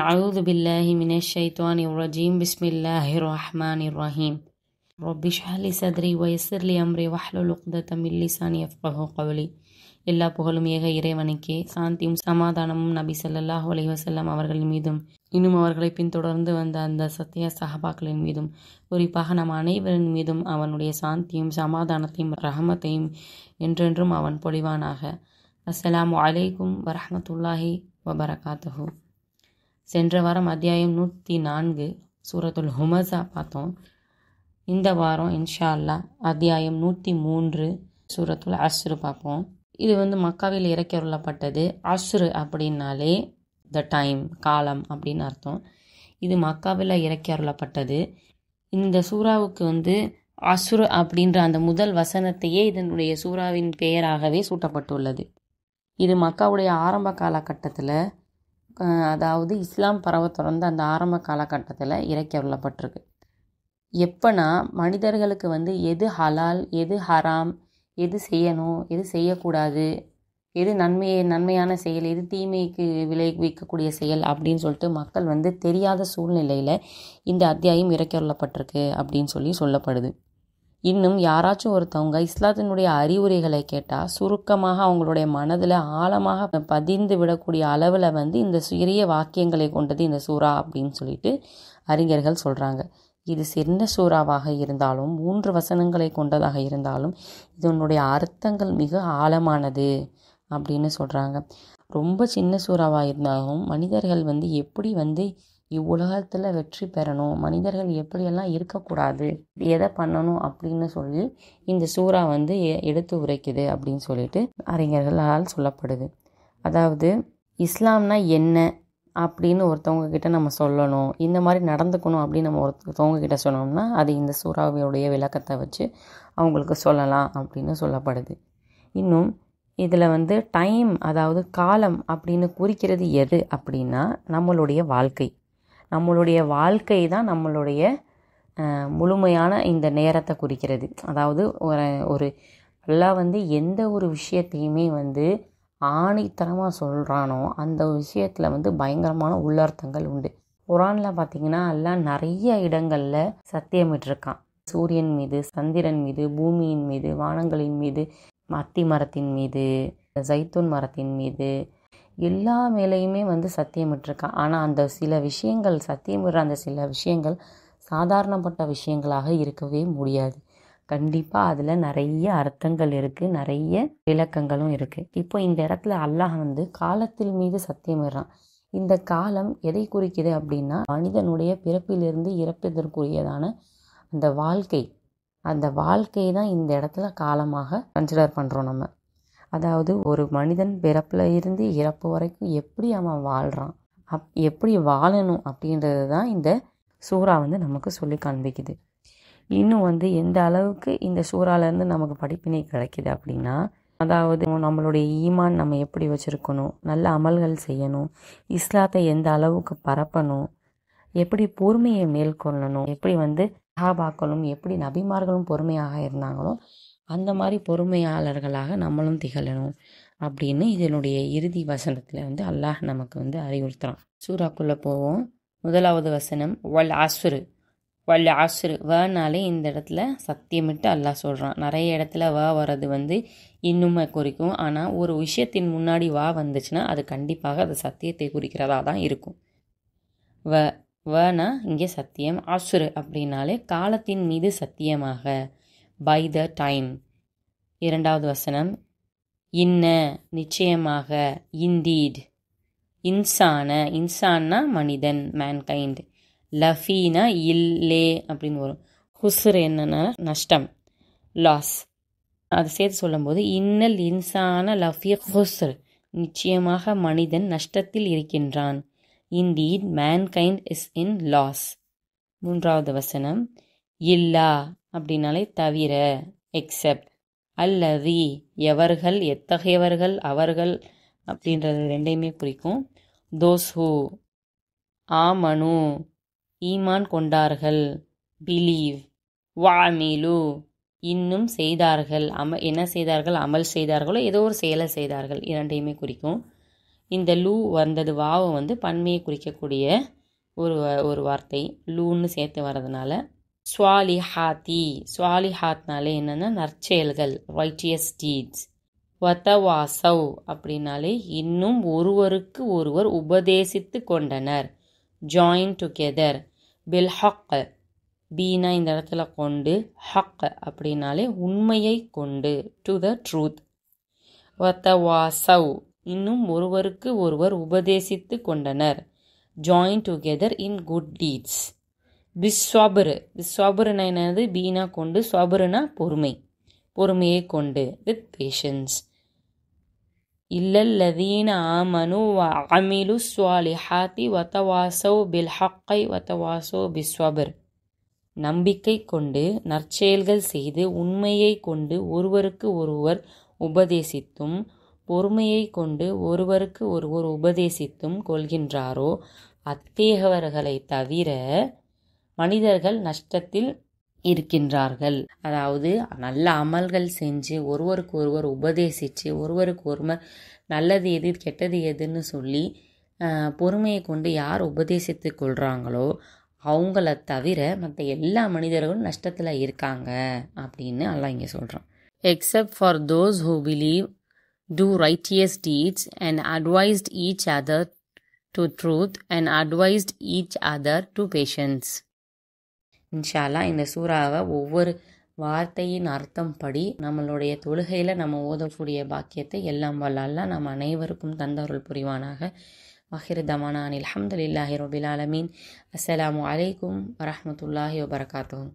أعوذ بالله من الشيطان الرجيم بسم الله الرحمن الرحيم رب اشرح لي صدري ويسر لي أمري واحلل عقدة من لساني يفقهوا قولي. எல்லா புகழும் ஏக இறைவனுக்கே, சாந்தியும் சமாதானமும் நபி ஸல்லல்லாஹு அலைஹி வஸல்லம் அவர்களின் மீதும் இன்னும் அவர்களை பின்தொடர்ந்து வந்த அந்த சத்திய சஹாபாக்களின் மீதும் குறிப்பாக நம் அனைவரின் மீதும் அவனுடைய சாந்தியும் சமாதானத்தையும் ரஹமத்தையும் என்றென்றும் அவன் பொழிவானாக. அஸ்ஸலாமு அலைக்கும் வரஹ்மத்துல்லாஹி வபரகாத்துஹு. சென்ற வாரம் அத்தியாயம் 104 சூரத்துல் ஹுமஸா பார்த்தோம். இந்த வாரம் இன்ஷா அல்லாஹ் அத்தியாயம் 103 சூரத்துல் அஸ்ர் பார்ப்போம். இது மக்காவில் இறக்கி அருளப்பட்டது. அஸ்ர் அப்படின்னாலே த டைம், காலம் அப்படின்னு அர்த்தம். இது மக்காவில் இறக்கி அருளப்பட்டது. இந்த சூறாவுக்கு அஸ்ர் அப்படின்ற அந்த முதல் வசனத்தையே இதனுடைய சூறாவின் பெயராகவே சூட்டப்பட்டுள்ளது. இது மக்காவுடைய ஆரம்ப காலகட்டத்தில், அதாவது இஸ்லாம் பரவ தொடர்ந்த அந்த ஆரம்ப காலகட்டத்தில் இறக்கி அருளப்பட்டிருக்கு. எப்போனா மனிதர்களுக்கு எது ஹலால், எது ஹராம், எது செய்யணும், எது செய்யக்கூடாது, எது நன்மையான செயல், எது தீமைக்கு விளைவிக்கக்கூடிய செயல் அப்படின்னு சொல்லிட்டு மக்கள் தெரியாத சூழ்நிலையில் இந்த அத்தியாயம் இறக்கி அருளப்பட்டிருக்கு அப்படின்னு சொல்லப்படுது. இன்னும் யாராச்சும் ஒருத்தவங்க இஸ்லாத்தினுடைய அறிவுரைகளை கேட்டால் சுருக்கமாக அவங்களுடைய மனதில் ஆழமாக பதிந்து விடக்கூடிய அளவில் இந்த சிறிய வாக்கியங்களை கொண்டது இந்த சூறா அப்படின்னு சொல்லிட்டு அறிஞர்கள் சொல்கிறாங்க. இது சின்ன சூறாவாக இருந்தாலும் 3 வசனங்களை கொண்டதாக இருந்தாலும் இதனுடைய அர்த்தங்கள் மிக ஆழமானது அப்படின்னு சொல்கிறாங்க. ரொம்ப சின்ன சூறாவாக இருந்தாலும் மனிதர்கள் எப்படி இவ்வுலகத்தில் வெற்றி பெறணும், மனிதர்கள் எப்படியெல்லாம் இருக்கக்கூடாது, எதை பண்ணணும் அப்படின்னு சொல்லி இந்த சூறா எடுத்து உரைக்குது அப்படின்னு சொல்லிட்டு அறிஞர்களால் சொல்லப்படுது. அதாவது இஸ்லாம்னா என்ன அப்படின்னு ஒருத்தவங்க கிட்ட நம்ம சொல்லணும், இந்த மாதிரி நடந்துக்கணும் அப்படின்னு நம்ம ஒருத்தவங்க கிட்ட சொன்னோம்னா அது இந்த சூறாவுடைய விளக்கத்தை வச்சு அவங்களுக்கு சொல்லலாம் அப்படின்னு சொல்லப்படுது. இன்னும் இதில் டைம், அதாவது காலம் அப்படின்னு குறிக்கிறது எது அப்படின்னா நம்மளுடைய வாழ்க்கை. நம்மளுடைய வாழ்க்கை தான் நம்மளுடைய முழுமையான இந்த நேரத்தை குறிக்கிறது. அதாவது ஒரு அல்லாஹ் எந்த ஒரு விஷயத்தையுமே ஆணித்தனமாக சொல்கிறானோ அந்த விஷயத்தில் பயங்கரமான உள்ளர்த்தங்கள் உண்டு. குர்ஆனில் பார்த்திங்கன்னா அல்லாஹ் நிறைய இடங்களில் சத்தியமிட்டிருக்கான். சூரியன் மீது, சந்திரன் மீது, பூமியின் மீது, வானங்களின் மீது, அத்தி மரத்தின் மீது, ஜைத்தூன் மரத்தின் மீது, எல்லா மேலேயுமே சத்தியமிட்டிருக்கான். ஆனால் அந்த சில விஷயங்கள், சத்தியமிடுற அந்த சில விஷயங்கள் சாதாரணப்பட்ட விஷயங்களாக இருக்கவே முடியாது. கண்டிப்பாக அதில் நிறைய அர்த்தங்கள் இருக்குது, நிறைய விளக்கங்களும் இருக்குது. இப்போ இந்த இடத்துல அல்லாஹ் காலத்தின் மீது சத்தியமிடுறான். இந்த காலம் எதை குறிக்குது அப்படின்னா மனிதனுடைய பிறப்பிலிருந்து இறப்பதற்குரியதான அந்த வாழ்க்கை, அந்த வாழ்க்கையை தான் இந்த இடத்துல காலமாக கன்சிடர் பண்ணுறோம் நம்ம. அதாவது ஒரு மனிதன் பிறப்பில் இருந்து இறப்பு வரைக்கும் எப்படி அவன் வாழ்கிறான், எப்படி வாழணும் அப்படின்றது தான் இந்த சூறா நமக்கு சொல்லி காண்பிக்குது. இன்னும் எந்த அளவுக்கு இந்த சூறாலேருந்து நமக்கு படிப்பினை கிடைக்கிது அப்படின்னா, அதாவது நம்மளுடைய ஈமான் நம்ம எப்படி வச்சுருக்கணும், நல்ல அமல்கள் செய்யணும், இஸ்லாத்தை எந்த அளவுக்கு பரப்பணும், எப்படி பொறுமையை மேற்கொள்ளணும், எப்படி சஹாபாக்களும் எப்படி நபிமார்களும் பொறுமையாக இருந்தாங்களோ அந்த மாதிரி பொறுமையாளர்களாக நம்மளும் திகழணும் அப்படின்னு இதனுடைய இறுதி வசனத்தில் அல்லாஹ் நமக்கு அறிவுறுத்துறான். சூறாக்குள்ளே போவோம். முதலாவது வசனம் வல் அஸ்ரு. வல் அஸ்ரு வனாலே இந்த இடத்துல சத்தியமிட்டு அல்லாஹ் சொல்கிறான். நிறைய இடத்துல வா வர்றது இன்னுமே குறிக்கும். ஆனால் ஒரு விஷயத்தின் முன்னாடி வா வந்துச்சுன்னா அது கண்டிப்பாக அது சத்தியத்தை குறிக்கிறதா தான் இருக்கும். வனா இங்கே சத்தியம். அஸ்ரு அப்படின்னாலே காலத்தின் மீது சத்தியமாக, பை த டைம். இரண்டாவது வசனம் இன்ன நிச்சயமாக, இண்டீட். இன்சான்னா மனிதன், மேன்கைண்ட். லஃபீனா இல்லே அப்படின்னு வரும். ஹுஸ்ர் என்னன்னா நஷ்டம், லாஸ். அது சேர்த்து சொல்லும்போது இன்னல் இன்சான லஃபி ஹுஸ்ர், நிச்சயமாக மனிதன் நஷ்டத்தில் இருக்கின்றான். Indeed mankind is in loss. மூன்றாவது வசனம் இல்லா அப்படின்னாலே தவிர, எக்ஸெப்ட். அல்லதி எவர்கள், எத்தகையவர்கள், அவர்கள் அப்படின்றது ரெண்டையுமே குறிக்கும். தோஸ் ஹூ ஆமனு ஈமான் கொண்டார்கள், பிலீவ். வாமிலு இன்னும் செய்தார்கள், என்ன செய்தார்கள், அமல் செய்தார்களோ ஏதோ ஒரு செயலை செய்தார்கள், இரண்டையுமே குறிக்கும். இந்த லூ வந்தது வாவை வந்து பன்மையை குறிக்கக்கூடிய ஒரு ஒரு வார்த்தை லூன்னு சேர்த்து வர்றதுனால. ஸ்வாலிஹாத்தி, ஸ்வாலிஹாத்னாலே என்னென்னா நற்செயல்கள், ரைட்டியஸ் டீட்ஸ். வதவாசவ் அப்படின்னாலே இன்னும் ஒருவருக்கு ஒருவர் உபதேசித்து கொண்டனர், ஜாயின் டுகெதர். பில் ஹக், பீனா இந்த இடத்துல கொண்டு, ஹக் அப்படின்னாலே உண்மையை கொண்டு, டு த ட்ரூத். வதவாசவ் இன்னும் ஒருவருக்கு ஒருவர் உபதேசித்து கொண்டனர், join together in good deeds. பிஸ்வபுரு, பிஸ்வபுருனா என்னது, பீனா கொண்டு, ஸ்வபுருனா பொறுமை, பொறுமையை கொண்டு, வித் பேஷன்ஸ். இல்லல்லதீன ஆமனு வ அமிலு ஸ்வாலிஹாத்தி வதவாசவ் பில் ஹக்கை வதவாசவ் பிஸ்வபுர். நம்பிக்கை கொண்டு நற்செயல்கள் செய்து உண்மையை கொண்டு ஒருவருக்கு ஒருவர் உபதேசித்தும் பொறுமையை கொண்டு ஒருவருக்கு ஒருவர் உபதேசித்தும் கொள்கின்றாரோ அத்தகையவர்களை தவிர மனிதர்கள் நஷ்டத்தில் இருக்கின்றார்கள். அதாவது நல்ல அமல்கள் செஞ்சு ஒருவருக்கு ஒருவர் உபதேசித்து ஒருவருக்கு ஒருவர் நல்லது எது கெட்டது எதுன்னு சொல்லி பொறுமையை கொண்டு யார் உபதேசித்து கொள்கிறாங்களோ அவங்கள தவிர மற்ற எல்லா மனிதர்களும் நஷ்டத்தில் இருக்காங்க அப்படின்னு அல்லாஹ் இங்கே சொல்கிறான். Except for those who believe, do righteous deeds and advised each other to truth and advised each other to patience. இன்ஷா அல்லாஹ் இந்த சூறாவை ஒவ்வொரு வார்த்தையின் அர்த்தம் படி நம்மளுடைய தொழுகையில் நம்ம ஓதக்கூடிய பாக்கியத்தை எல்லாம் வல்ல அல்லாஹ் நம்ம அனைவருக்கும் தந்தருள் புரிவானாக. ஆஹிரு தவானா அனில் ஹம்துலில்லாஹி ரபில் ஆலமீன். அஸ்ஸலாமு அலைக்கும் வரஹ்மத்துல்லாஹி வபரகாத்துஹு.